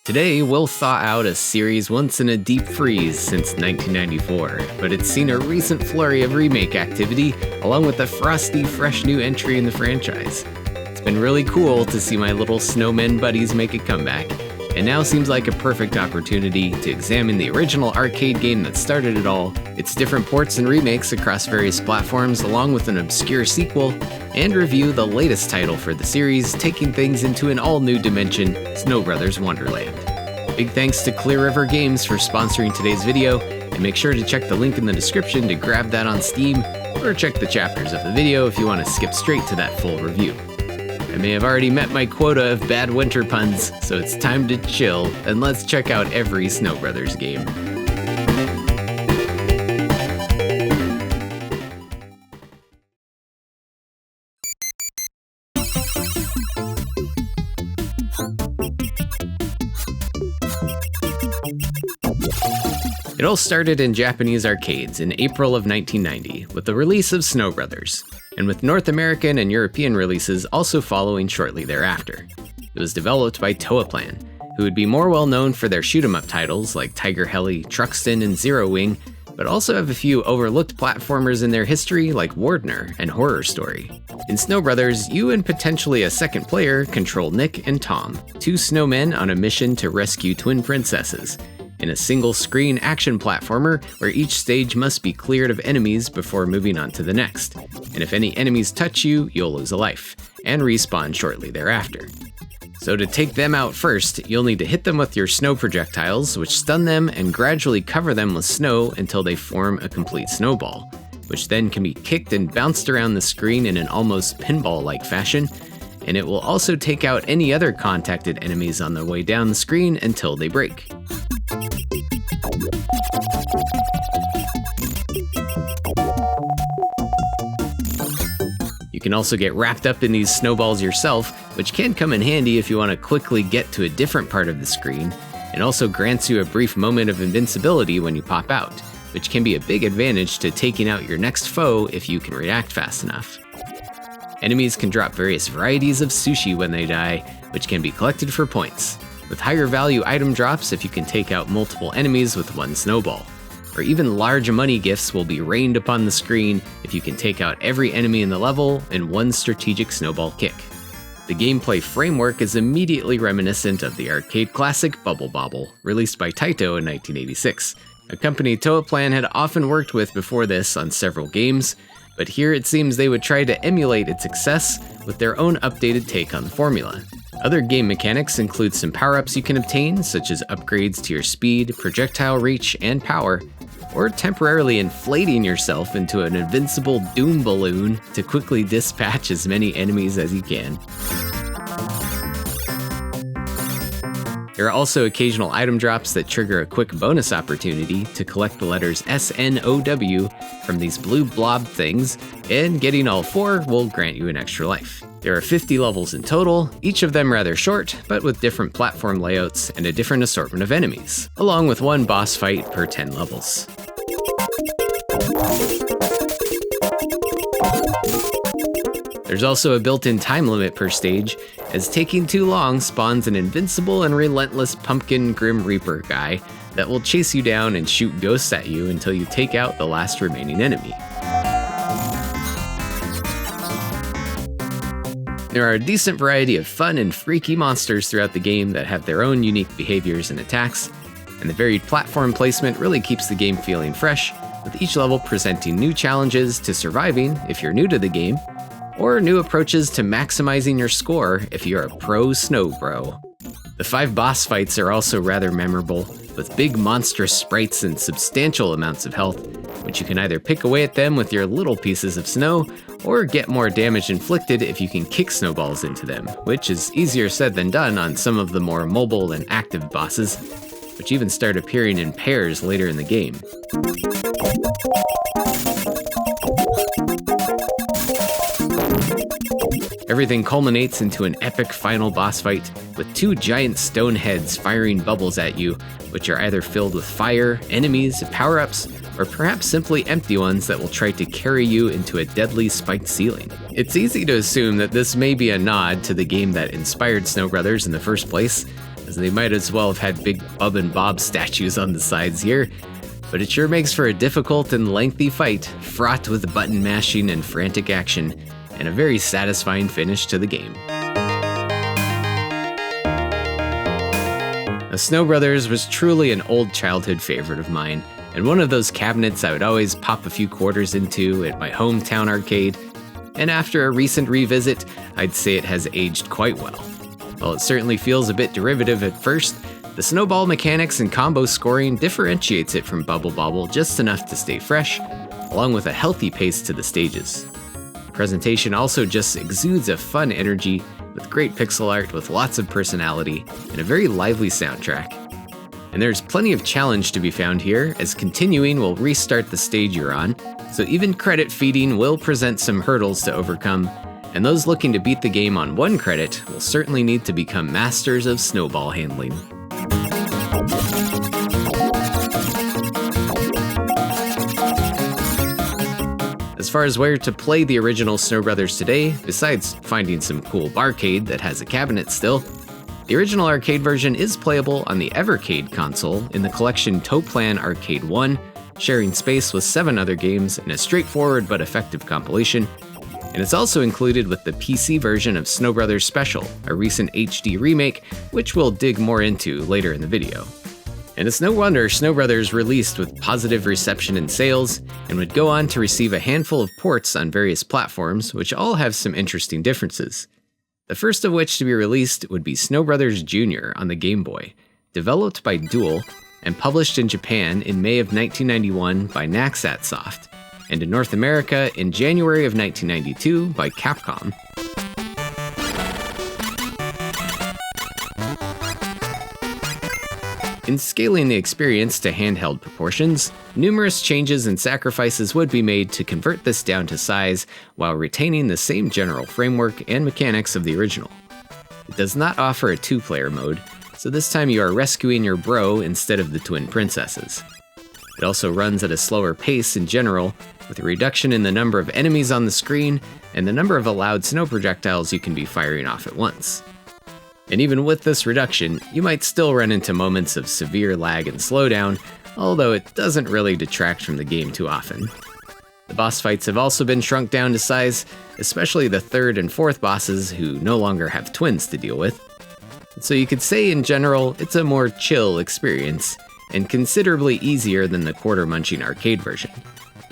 Today, we'll thaw out a series once in a deep freeze since 1994, but it's seen a recent flurry of remake activity, along with a frosty, fresh new entry in the franchise. It's been really cool to see my little snowmen buddies make a comeback, and now seems like a perfect opportunity to examine the original arcade game that started it all, its different ports and remakes across various platforms, along with an obscure sequel, and review the latest title for the series, taking things into an all-new dimension, snowbros Wonderland. Big thanks to Clear River Games for sponsoring today's video, and make sure to check the link in the description to grab that on Steam, or check the chapters of the video if you want to skip straight to that full review. I may have already met my quota of bad winter puns, so it's time to chill, and let's check out every Snowbros game. It all started in Japanese arcades in April of 1990 with the release of Snowbros, and with North American and European releases also following shortly thereafter. It was developed by Toaplan, who would be more well known for their shoot-'em-up titles like Tiger Heli, Truxton, and Zero Wing, but also have a few overlooked platformers in their history like Wardner and Horror Story. In Snowbros, you and potentially a second player control Nick and Tom, two snowmen on a mission to rescue twin princesses, in a single-screen action platformer where each stage must be cleared of enemies before moving on to the next. And if any enemies touch you, you'll lose a life, and respawn shortly thereafter. So to take them out first, you'll need to hit them with your snow projectiles, which stun them and gradually cover them with snow until they form a complete snowball, which then can be kicked and bounced around the screen in an almost pinball-like fashion, and it will also take out any other contacted enemies on the way down the screen until they break. You can also get wrapped up in these snowballs yourself, which can come in handy if you want to quickly get to a different part of the screen, and also grants you a brief moment of invincibility when you pop out, which can be a big advantage to taking out your next foe if you can react fast enough. Enemies can drop various varieties of sushi when they die, which can be collected for points, with higher value item drops if you can take out multiple enemies with one snowball. Or even large money gifts will be rained upon the screen if you can take out every enemy in the level in one strategic snowball kick. The gameplay framework is immediately reminiscent of the arcade classic Bubble Bobble, released by Taito in 1986, a company Toaplan had often worked with before this on several games, but here it seems they would try to emulate its success with their own updated take on the formula. Other game mechanics include some power-ups you can obtain, such as upgrades to your speed, projectile reach, and power, or temporarily inflating yourself into an invincible doom balloon to quickly dispatch as many enemies as you can. There are also occasional item drops that trigger a quick bonus opportunity to collect the letters SNOW from these blue blob things, and getting all 4 will grant you an extra life. There are 50 levels in total, each of them rather short, but with different platform layouts and a different assortment of enemies, along with one boss fight per 10 levels. There's also a built-in time limit per stage, as taking too long spawns an invincible and relentless pumpkin Grim Reaper guy that will chase you down and shoot ghosts at you until you take out the last remaining enemy. There are a decent variety of fun and freaky monsters throughout the game that have their own unique behaviors and attacks, and the varied platform placement really keeps the game feeling fresh, with each level presenting new challenges to surviving if you're new to the game, or new approaches to maximizing your score if you're a pro snow bro. The 5 boss fights are also rather memorable, with big monstrous sprites and substantial amounts of health, which you can either pick away at them with your little pieces of snow, or get more damage inflicted if you can kick snowballs into them, which is easier said than done on some of the more mobile and active bosses, which even start appearing in pairs later in the game. Everything culminates into an epic final boss fight, with 2 giant stone heads firing bubbles at you, which are either filled with fire, enemies, power-ups, or perhaps simply empty ones that will try to carry you into a deadly spiked ceiling. It's easy to assume that this may be a nod to the game that inspired Snowbros in the first place, as they might as well have had big Bub and Bob statues on the sides here. But it sure makes for a difficult and lengthy fight, fraught with button mashing and frantic action, and a very satisfying finish to the game. Now, Snow Brothers was truly an old childhood favorite of mine, and one of those cabinets I would always pop a few quarters into at my hometown arcade, and after a recent revisit, I'd say it has aged quite well. While it certainly feels a bit derivative at first, the snowball mechanics and combo scoring differentiates it from Bubble Bobble just enough to stay fresh, along with a healthy pace to the stages. The presentation also just exudes a fun energy, with great pixel art with lots of personality, and a very lively soundtrack. And there's plenty of challenge to be found here, as continuing will restart the stage you're on, so even credit feeding will present some hurdles to overcome, and those looking to beat the game on 1 credit will certainly need to become masters of snowball handling. As far as where to play the original Snow Brothers today, besides finding some cool barcade that has a cabinet still, the original arcade version is playable on the Evercade console in the collection Toplan Arcade 1, sharing space with 7 other games in a straightforward but effective compilation, and it's also included with the PC version of Snow Brothers Special, a recent HD remake, which we'll dig more into later in the video. And it's no wonder Snow Brothers released with positive reception in sales, and would go on to receive a handful of ports on various platforms, which all have some interesting differences. The first of which to be released would be Snow Brothers Jr. on the Game Boy, developed by Dual, and published in Japan in May of 1991 by Naxat Soft, and in North America in January of 1992 by Capcom. In scaling the experience to handheld proportions, numerous changes and sacrifices would be made to convert this down to size while retaining the same general framework and mechanics of the original. It does not offer a 2-player mode, so this time you are rescuing your bro instead of the twin princesses. It also runs at a slower pace in general, with a reduction in the number of enemies on the screen and the number of allowed snow projectiles you can be firing off at once. And even with this reduction, you might still run into moments of severe lag and slowdown, although it doesn't really detract from the game too often. The boss fights have also been shrunk down to size, especially the 3rd and 4th bosses who no longer have twins to deal with. So you could say in general, it's a more chill experience, and considerably easier than the quarter-munching arcade version.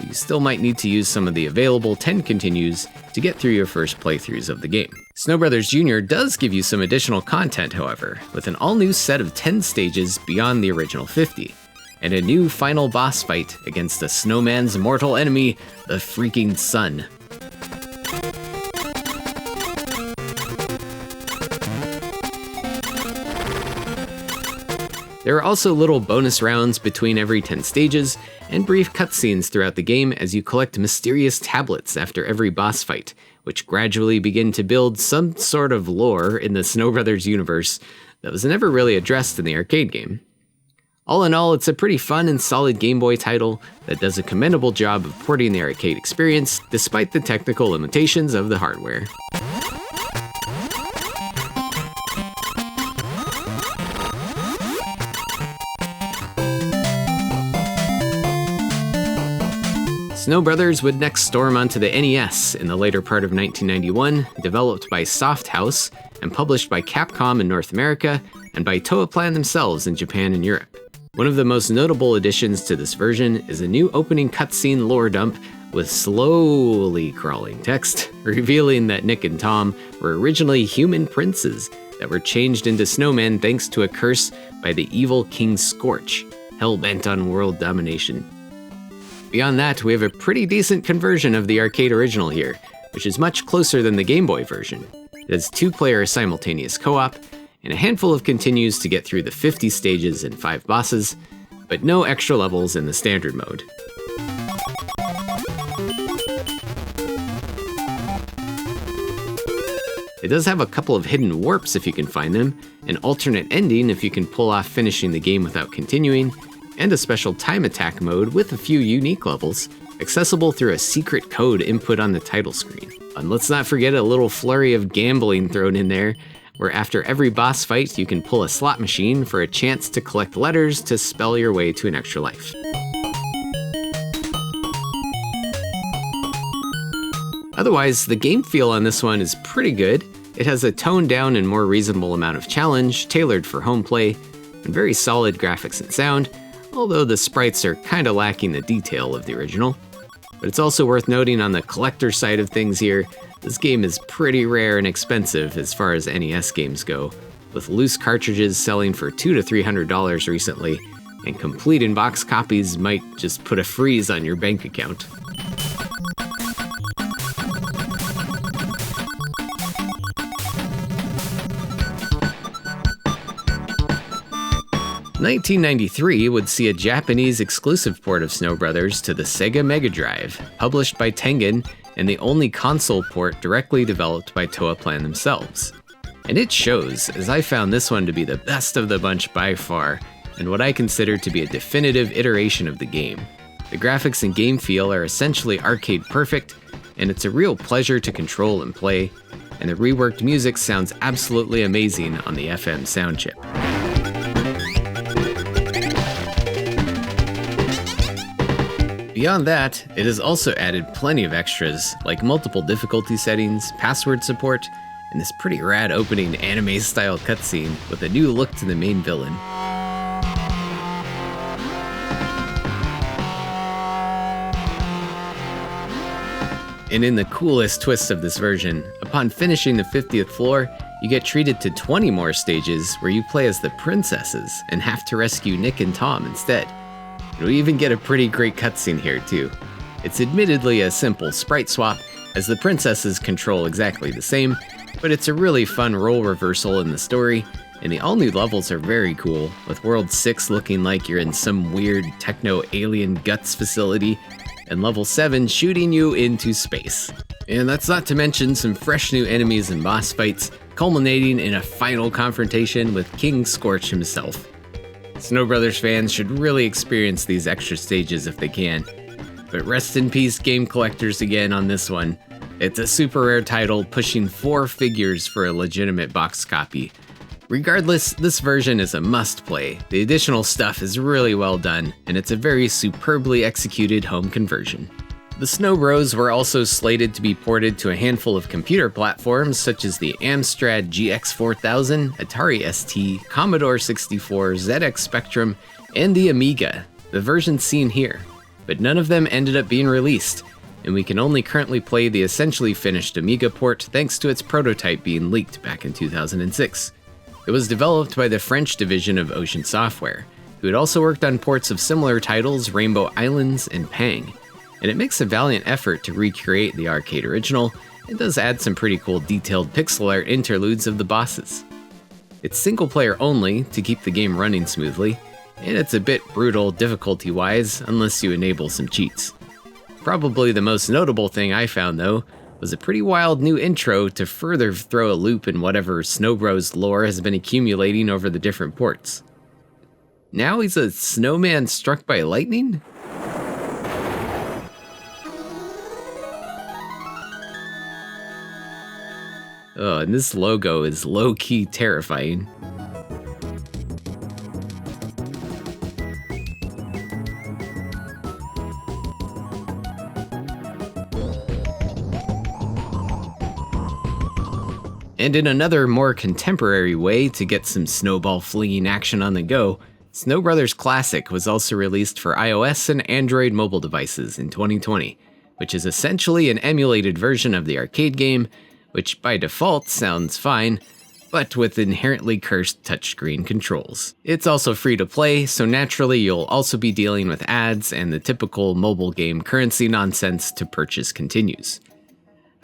You still might need to use some of the available 10 continues to get through your first playthroughs of the game. Snow Brothers Jr. does give you some additional content, however, with an all-new set of 10 stages beyond the original 50, and a new final boss fight against the snowman's mortal enemy, the freaking sun. There are also little bonus rounds between every 10 stages, and brief cutscenes throughout the game as you collect mysterious tablets after every boss fight, which gradually begin to build some sort of lore in the Snow Brothers universe that was never really addressed in the arcade game. All in all, it's a pretty fun and solid Game Boy title that does a commendable job of porting the arcade experience, despite the technical limitations of the hardware. Snow Brothers would next storm onto the NES in the later part of 1991, developed by Soft House and published by Capcom in North America and by Toaplan themselves in Japan and Europe. One of the most notable additions to this version is a new opening cutscene lore dump with slowly crawling text, revealing that Nick and Tom were originally human princes that were changed into snowmen thanks to a curse by the evil King Scorch, hell-bent on world domination. Beyond that, we have a pretty decent conversion of the arcade original here, which is much closer than the Game Boy version. It has 2-player simultaneous co-op, and a handful of continues to get through the 50 stages and 5 bosses, but no extra levels in the standard mode. It does have a couple of hidden warps if you can find them, an alternate ending if you can pull off finishing the game without continuing, and a special time attack mode with a few unique levels, accessible through a secret code input on the title screen. And let's not forget a little flurry of gambling thrown in there, where after every boss fight you can pull a slot machine for a chance to collect letters to spell your way to an extra life. Otherwise, the game feel on this one is pretty good. It has a toned down and more reasonable amount of challenge, tailored for home play, and very solid graphics and sound, although the sprites are kinda lacking the detail of the original. But it's also worth noting on the collector side of things here, this game is pretty rare and expensive as far as NES games go, with loose cartridges selling for $200 to $300 recently, and complete in-box copies might just put a freeze on your bank account. "1993 would see a Japanese exclusive port of Snow Brothers to the Sega Mega Drive, published by Tengen, and the only console port directly developed by Toaplan themselves. And it shows, as I found this one to be the best of the bunch by far, and what I consider to be a definitive iteration of the game. The graphics and game feel are essentially arcade perfect, and it's a real pleasure to control and play, and the reworked music sounds absolutely amazing on the FM sound chip. Beyond that, it has also added plenty of extras, like multiple difficulty settings, password support, and this pretty rad opening anime-style cutscene with a new look to the main villain. And in the coolest twist of this version, upon finishing the 50th floor, you get treated to 20 more stages where you play as the princesses and have to rescue Nick and Tom instead. We even get a pretty great cutscene here too. It's admittedly a simple sprite swap, as the princesses control exactly the same, but it's a really fun role reversal in the story, and the all-new levels are very cool, with World 6 looking like you're in some weird techno-alien guts facility, and Level 7 shooting you into space. And that's not to mention some fresh new enemies and boss fights, culminating in a final confrontation with King Scorch himself. Snow Brothers fans should really experience these extra stages if they can. But rest in peace, game collectors, again on this one. It's a super rare title, pushing 4 figures for a legitimate box copy. Regardless, this version is a must-play. The additional stuff is really well done, and it's a very superbly executed home conversion. The snowbros were also slated to be ported to a handful of computer platforms such as the Amstrad GX4000, Atari ST, Commodore 64, ZX Spectrum, and the Amiga, the versions seen here. But none of them ended up being released, and we can only currently play the essentially finished Amiga port thanks to its prototype being leaked back in 2006. It was developed by the French division of Ocean Software, who had also worked on ports of similar titles Rainbow Islands and Pang. And it makes a valiant effort to recreate the arcade original, and does add some pretty cool detailed pixel art interludes of the bosses. It's single player only to keep the game running smoothly, and it's a bit brutal difficulty-wise unless you enable some cheats. Probably the most notable thing I found though, was a pretty wild new intro to further throw a loop in whatever Snow Bros lore has been accumulating over the different ports. Now he's a snowman struck by lightning? Oh, and this logo is low-key terrifying. And in another more contemporary way to get some snowball flinging action on the go, Snow Brothers Classic was also released for iOS and Android mobile devices in 2020, which is essentially an emulated version of the arcade game, which by default sounds fine, but with inherently cursed touchscreen controls. It's also free to play, so naturally you'll also be dealing with ads and the typical mobile game currency nonsense to purchase continues.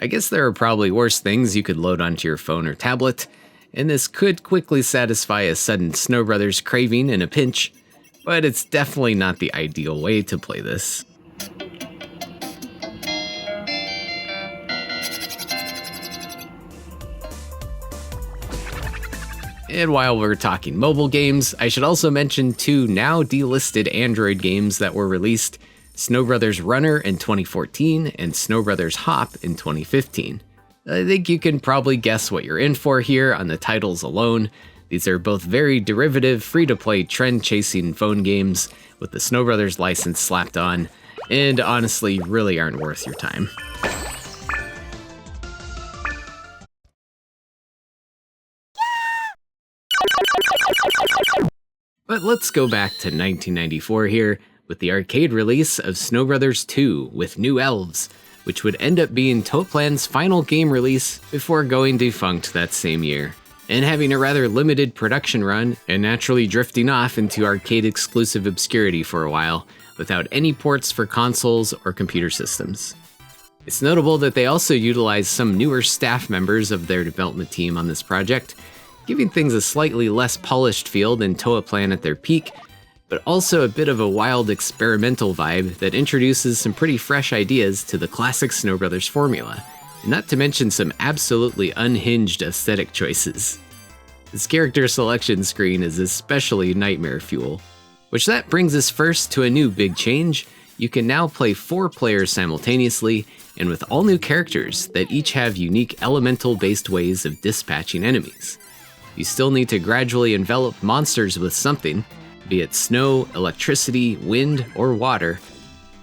I guess there are probably worse things you could load onto your phone or tablet, and this could quickly satisfy a sudden Snow Brothers craving in a pinch, but it's definitely not the ideal way to play this. And while we're talking mobile games, I should also mention 2 now delisted Android games that were released: Snow Brothers Runner in 2014 and Snow Brothers Hop in 2015. I think you can probably guess what you're in for here on the titles alone. These are both very derivative, free-to-play, trend-chasing phone games with the Snow Brothers license slapped on, and honestly really aren't worth your time. But let's go back to 1994 here, with the arcade release of Snow Brothers 2 with New Elves, which would end up being Toplan's final game release before going defunct that same year, and having a rather limited production run and naturally drifting off into arcade-exclusive obscurity for a while, without any ports for consoles or computer systems. It's notable that they also utilized some newer staff members of their development team on this project, giving things a slightly less polished feel than Toaplan at their peak, but also a bit of a wild experimental vibe that introduces some pretty fresh ideas to the classic Snow Brothers formula, and not to mention some absolutely unhinged aesthetic choices. This character selection screen is especially nightmare fuel. Which that brings us first to a new big change. You can now play 4 players simultaneously, and with all new characters that each have unique elemental-based ways of dispatching enemies. You still need to gradually envelop monsters with something, be it snow, electricity, wind, or water,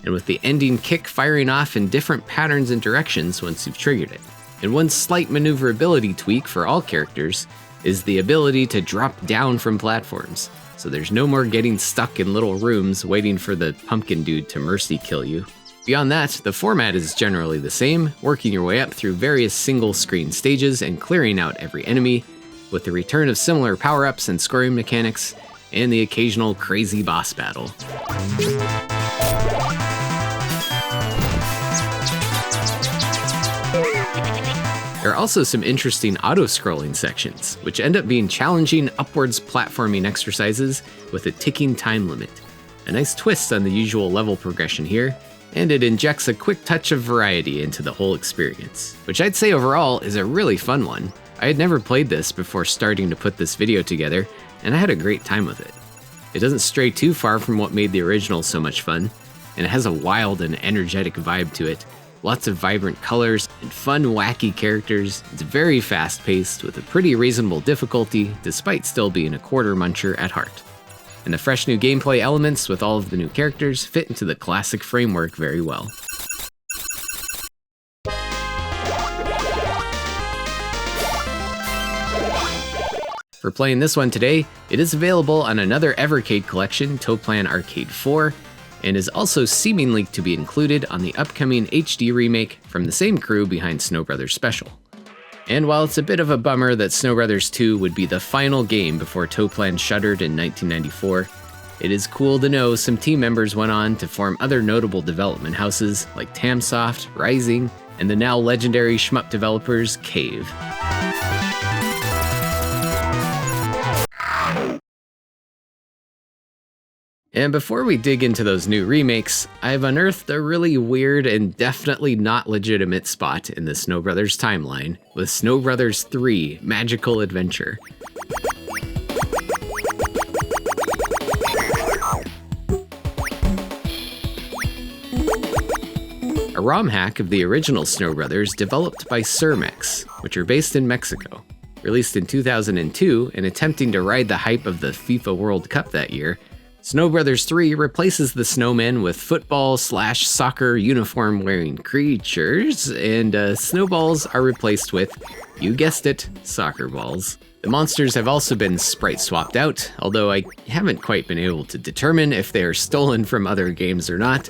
and with the ending kick firing off in different patterns and directions once you've triggered it. And one slight maneuverability tweak for all characters is the ability to drop down from platforms, so there's no more getting stuck in little rooms waiting for the pumpkin dude to mercy kill you. Beyond that, the format is generally the same, working your way up through various single screen stages and clearing out every enemy, with the return of similar power-ups and scoring mechanics, and the occasional crazy boss battle. There are also some interesting auto-scrolling sections, which end up being challenging upwards platforming exercises with a ticking time limit. A nice twist on the usual level progression here, and it injects a quick touch of variety into the whole experience, which I'd say overall is a really fun one. I had never played this before starting to put this video together, and I had a great time with it. It doesn't stray too far from what made the original so much fun, and it has a wild and energetic vibe to it. Lots of vibrant colors and fun, wacky characters. It's very fast-paced with a pretty reasonable difficulty, despite still being a quarter muncher at heart. And the fresh new gameplay elements with all of the new characters fit into the classic framework very well. For playing this one today, it is available on another Evercade collection, Toplan Arcade 4, and is also seemingly to be included on the upcoming HD remake from the same crew behind Snow Brothers Special. And while it's a bit of a bummer that Snow Brothers 2 would be the final game before Toplan shuttered in 1994, it is cool to know some team members went on to form other notable development houses like Tamsoft, Rising, and the now legendary shmup developers Cave. And before we dig into those new remakes, I've unearthed a really weird and definitely not legitimate spot in the Snow Brothers timeline with Snow Brothers 3 Magical Adventure. A ROM hack of the original Snow Brothers developed by Cermex, which are based in Mexico. Released in 2002 and attempting to ride the hype of the FIFA World Cup that year, Snow Brothers 3 replaces the snowmen with football/soccer uniform-wearing creatures, and snowballs are replaced with, you guessed it, soccer balls. The monsters have also been sprite swapped out, although I haven't quite been able to determine if they are stolen from other games or not,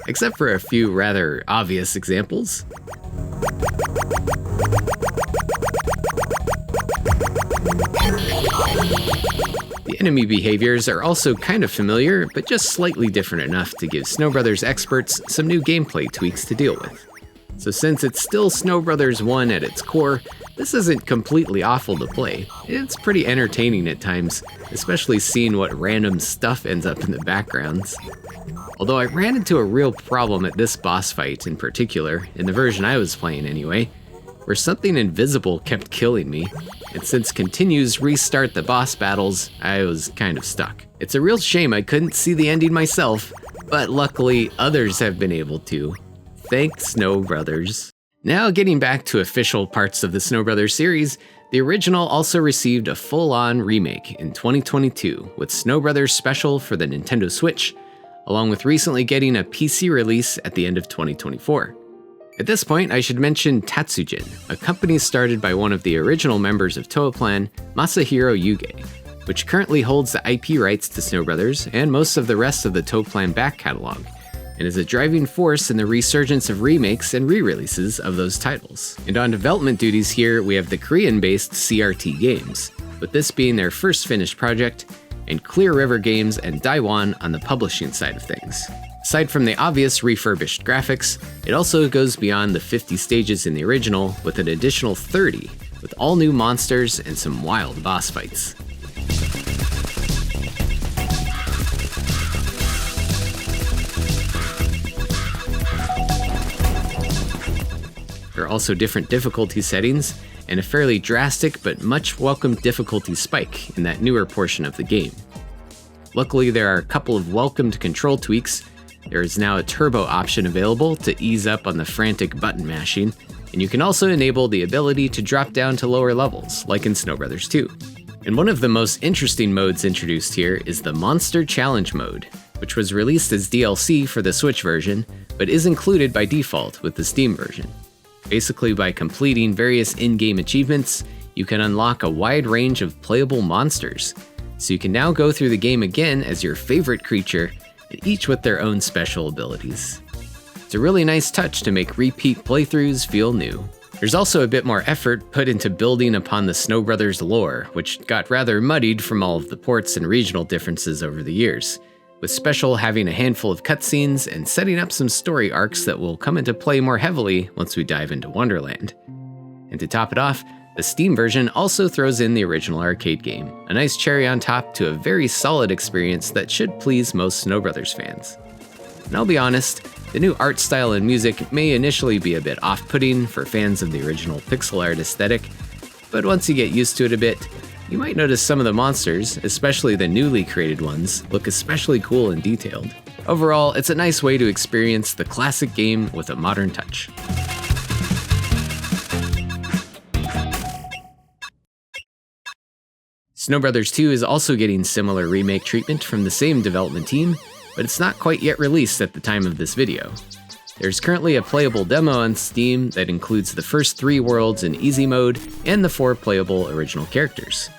except for a few rather obvious examples. The enemy behaviors are also kind of familiar, but just slightly different enough to give Snow Brothers experts some new gameplay tweaks to deal with. So since it's still Snow Brothers 1 at its core, this isn't completely awful to play. It's pretty entertaining at times, especially seeing what random stuff ends up in the backgrounds. Although I ran into a real problem at this boss fight in particular, in the version I was playing anyway, where something invisible kept killing me, and since continues restart the boss battles, I was kind of stuck. It's a real shame I couldn't see the ending myself, but luckily others have been able to. Thank Snow Brothers. Now getting back to official parts of the Snow Brothers series, the original also received a full-on remake in 2022 with Snow Brothers Special for the Nintendo Switch, along with recently getting a PC release at the end of 2024. At this point, I should mention Tatsujin, a company started by one of the original members of Toaplan, Masahiro Yuge, which currently holds the IP rights to Snow Brothers and most of the rest of the Toaplan back catalog, and is a driving force in the resurgence of remakes and re-releases of those titles. And on development duties here, we have the Korean-based CRT Games, with this being their first finished project, and Clear River Games and Daiwan on the publishing side of things. Aside from the obvious refurbished graphics, it also goes beyond the 50 stages in the original with an additional 30, with all new monsters and some wild boss fights. There are also different difficulty settings, and a fairly drastic but much welcomed difficulty spike in that newer portion of the game. Luckily, there are a couple of welcomed control tweaks. There is now a turbo option available to ease up on the frantic button mashing, and you can also enable the ability to drop down to lower levels, like in Snow Brothers 2. And one of the most interesting modes introduced here is the Monster Challenge mode, which was released as DLC for the Switch version, but is included by default with the Steam version. Basically, by completing various in-game achievements, you can unlock a wide range of playable monsters, so you can now go through the game again as your favorite creature, and each with their own special abilities. It's a really nice touch to make repeat playthroughs feel new. There's also a bit more effort put into building upon the Snow Brothers lore, which got rather muddied from all of the ports and regional differences over the years, with Special having a handful of cutscenes and setting up some story arcs that will come into play more heavily once we dive into Wonderland. And to top it off, the Steam version also throws in the original arcade game, a nice cherry on top to a very solid experience that should please most Snow Brothers fans. And I'll be honest, the new art style and music may initially be a bit off-putting for fans of the original pixel art aesthetic, but once you get used to it a bit, you might notice some of the monsters, especially the newly created ones, look especially cool and detailed. Overall, it's a nice way to experience the classic game with a modern touch. Snow Brothers 2 is also getting similar remake treatment from the same development team, but it's not quite yet released at the time of this video. There's currently a playable demo on Steam that includes the first 3 worlds in easy mode and the 4 playable original characters.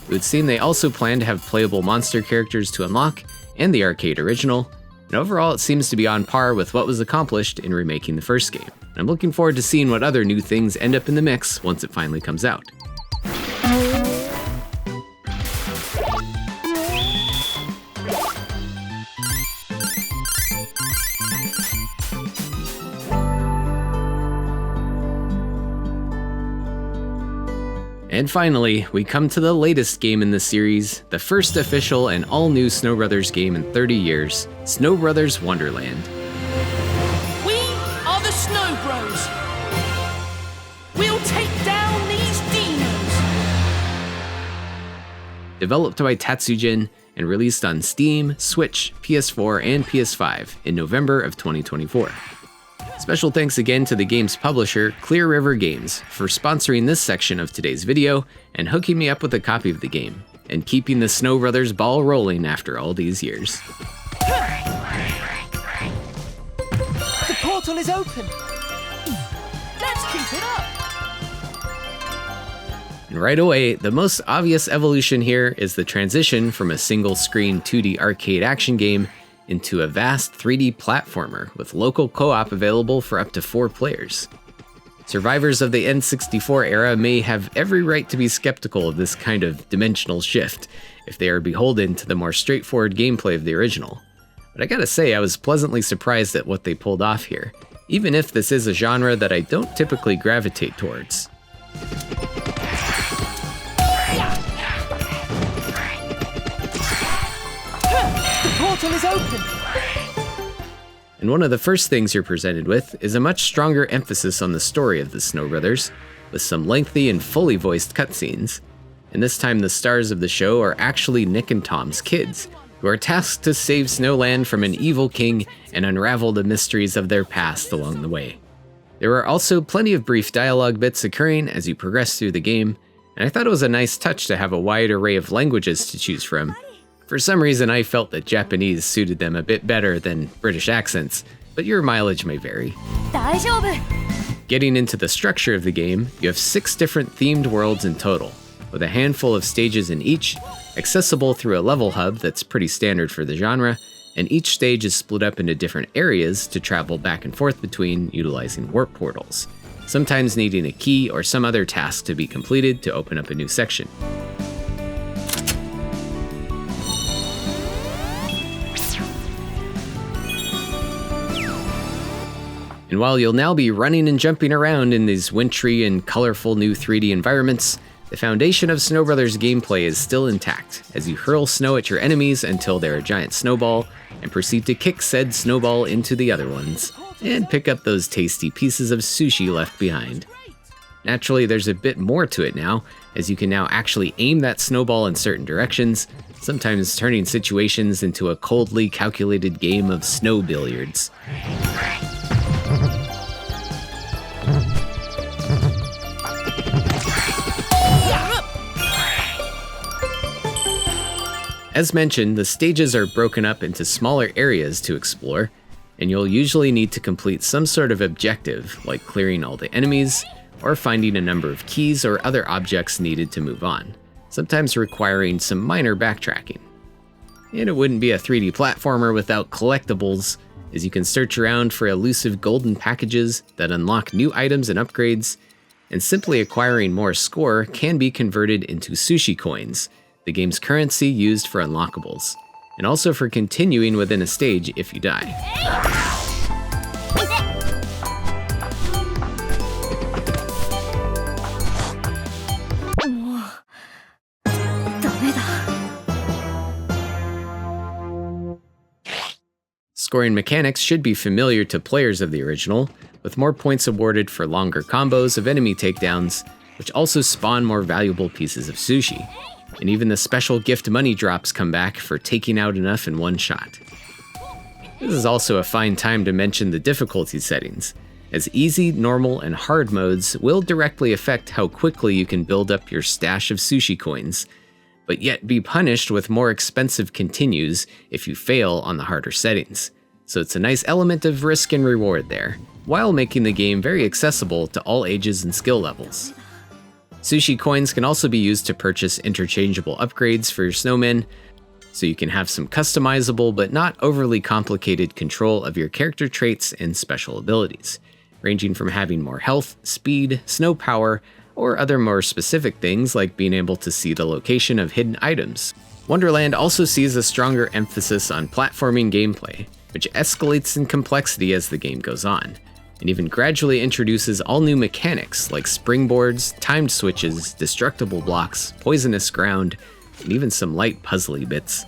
It would seem they also plan to have playable monster characters to unlock and the arcade original, and overall it seems to be on par with what was accomplished in remaking the first game. I'm looking forward to seeing what other new things end up in the mix once it finally comes out. And finally, we come to the latest game in the series, the first official and all-new Snow Brothers game in 30 years, Snow Brothers Wonderland. We are the Snowbros. We'll take down these demons. Developed by Tatsujin and released on Steam, Switch, PS4, and PS5 in November of 2024. Special thanks again to the game's publisher, Clear River Games, for sponsoring this section of today's video and hooking me up with a copy of the game, and keeping the Snow Brothers ball rolling after all these years. The portal is open. Let's keep it up. And right away, the most obvious evolution here is the transition from a single-screen 2D arcade action game into a vast 3D platformer with local co-op available for up to 4 players. Survivors of the N64 era may have every right to be skeptical of this kind of dimensional shift if they are beholden to the more straightforward gameplay of the original. But I gotta say, I was pleasantly surprised at what they pulled off here, even if this is a genre that I don't typically gravitate towards. The portal is open. And one of the first things you're presented with is a much stronger emphasis on the story of the Snow Brothers, with some lengthy and fully voiced cutscenes. And this time the stars of the show are actually Nick and Tom's kids, who are tasked to save Snowland from an evil king and unravel the mysteries of their past along the way. There are also plenty of brief dialogue bits occurring as you progress through the game, and I thought it was a nice touch to have a wide array of languages to choose from. For some reason, I felt that Japanese suited them a bit better than British accents, but your mileage may vary. 大丈夫 Getting into the structure of the game, you have 6 different themed worlds in total, with a handful of stages in each, accessible through a level hub that's pretty standard for the genre, and each stage is split up into different areas to travel back and forth between utilizing warp portals, sometimes needing a key or some other task to be completed to open up a new section. And while you'll now be running and jumping around in these wintry and colorful new 3D environments, the foundation of Snow Brothers gameplay is still intact, as you hurl snow at your enemies until they're a giant snowball, and proceed to kick said snowball into the other ones, and pick up those tasty pieces of sushi left behind. Naturally, there's a bit more to it now, as you can now actually aim that snowball in certain directions, sometimes turning situations into a coldly calculated game of snow billiards. As mentioned, the stages are broken up into smaller areas to explore, and you'll usually need to complete some sort of objective, like clearing all the enemies, or finding a number of keys or other objects needed to move on, sometimes requiring some minor backtracking. And it wouldn't be a 3D platformer without collectibles, as you can search around for elusive golden packages that unlock new items and upgrades, and simply acquiring more score can be converted into sushi coins, the game's currency used for unlockables, and also for continuing within a stage if you die. Scoring mechanics should be familiar to players of the original, with more points awarded for longer combos of enemy takedowns, which also spawn more valuable pieces of sushi. And even the special gift money drops come back for taking out enough in one shot. This is also a fine time to mention the difficulty settings, as easy, normal, and hard modes will directly affect how quickly you can build up your stash of sushi coins, but yet be punished with more expensive continues if you fail on the harder settings. So it's a nice element of risk and reward there, while making the game very accessible to all ages and skill levels. Sushi coins can also be used to purchase interchangeable upgrades for your snowmen, so you can have some customizable but not overly complicated control of your character traits and special abilities, ranging from having more health, speed, snow power, or other more specific things like being able to see the location of hidden items. Wonderland also sees a stronger emphasis on platforming gameplay, which escalates in complexity as the game goes on, and even gradually introduces all new mechanics like springboards, timed switches, destructible blocks, poisonous ground, and even some light puzzly bits.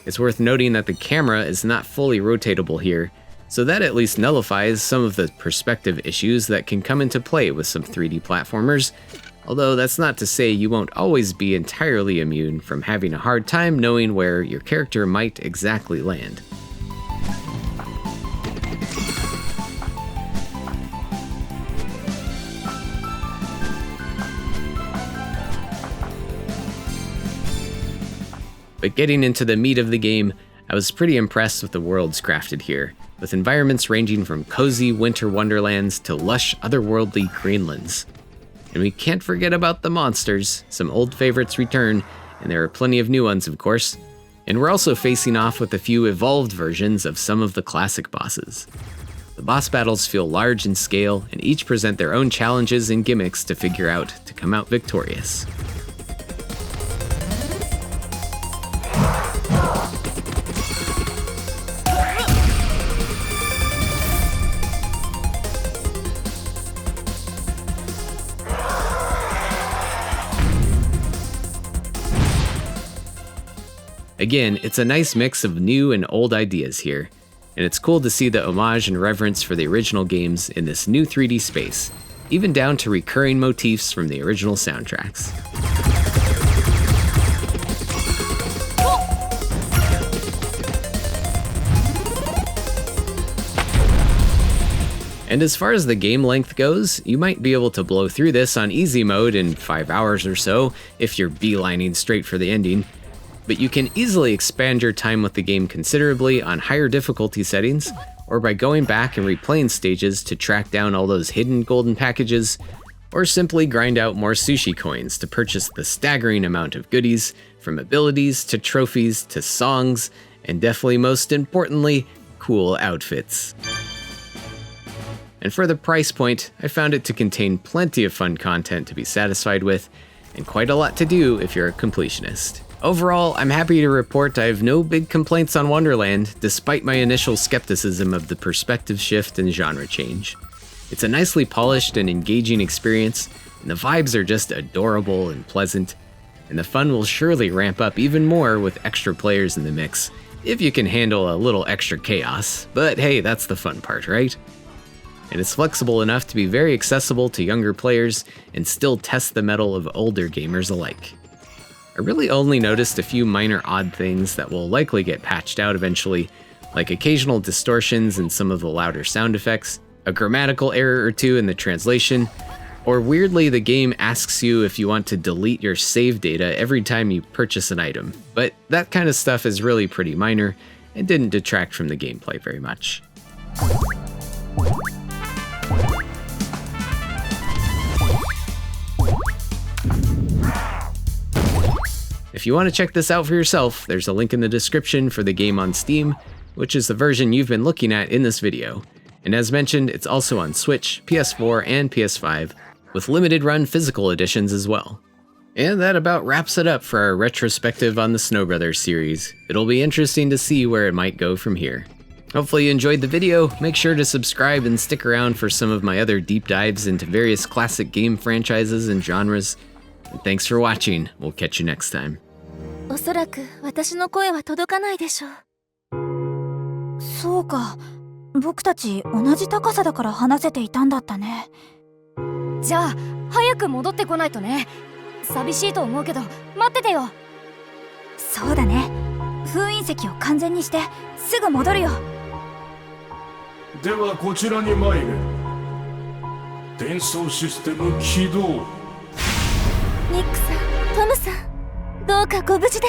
It's worth noting that the camera is not fully rotatable here, so that at least nullifies some of the perspective issues that can come into play with some 3D platformers, although that's not to say you won't always be entirely immune from having a hard time knowing where your character might exactly land. But getting into the meat of the game, I was pretty impressed with the worlds crafted here, with environments ranging from cozy winter wonderlands to lush otherworldly Greenlands. And we can't forget about the monsters. Some old favorites return, and there are plenty of new ones, of course. And we're also facing off with a few evolved versions of some of the classic bosses. The boss battles feel large in scale, and each present their own challenges and gimmicks to figure out to come out victorious. Again, it's a nice mix of new and old ideas here, and it's cool to see the homage and reverence for the original games in this new 3D space, even down to recurring motifs from the original soundtracks. And as far as the game length goes, you might be able to blow through this on easy mode in 5 hours or so if you're beelining straight for the ending, but you can easily expand your time with the game considerably on higher difficulty settings, or by going back and replaying stages to track down all those hidden golden packages, or simply grind out more sushi coins to purchase the staggering amount of goodies, from abilities to trophies to songs, and definitely most importantly, cool outfits. And for the price point, I found it to contain plenty of fun content to be satisfied with, and quite a lot to do if you're a completionist. Overall, I'm happy to report I have no big complaints on Wonderland, despite my initial skepticism of the perspective shift and genre change. It's a nicely polished and engaging experience, and the vibes are just adorable and pleasant, and the fun will surely ramp up even more with extra players in the mix, if you can handle a little extra chaos, but hey, that's the fun part, right? And it's flexible enough to be very accessible to younger players and still test the mettle of older gamers alike. I really only noticed a few minor odd things that will likely get patched out eventually, like occasional distortions in some of the louder sound effects, a grammatical error or two in the translation, or weirdly the game asks you if you want to delete your save data every time you purchase an item, but that kind of stuff is really pretty minor and didn't detract from the gameplay very much. If you want to check this out for yourself, there's a link in the description for the game on Steam, which is the version you've been looking at in this video. And as mentioned, it's also on Switch, PS4, and PS5, with limited run physical editions as well. And that about wraps it up for our retrospective on the Snow Brothers series. It'll be interesting to see where it might go from here. Hopefully you enjoyed the video. Make sure to subscribe and stick around for some of my other deep dives into various classic game franchises and genres. And thanks for watching. We'll catch you next time. おそらく私の声は届かないでしょう。そうか、僕たち同じ高さだから話せていたんだったね。じゃあ早く戻ってこないとね。寂しいと思うけど待っててよ。そうだね。封印石を完全にしてすぐ戻るよ。ではこちらに参れ。伝送システム起動。ニックさん、トムさん、どうかご無事で。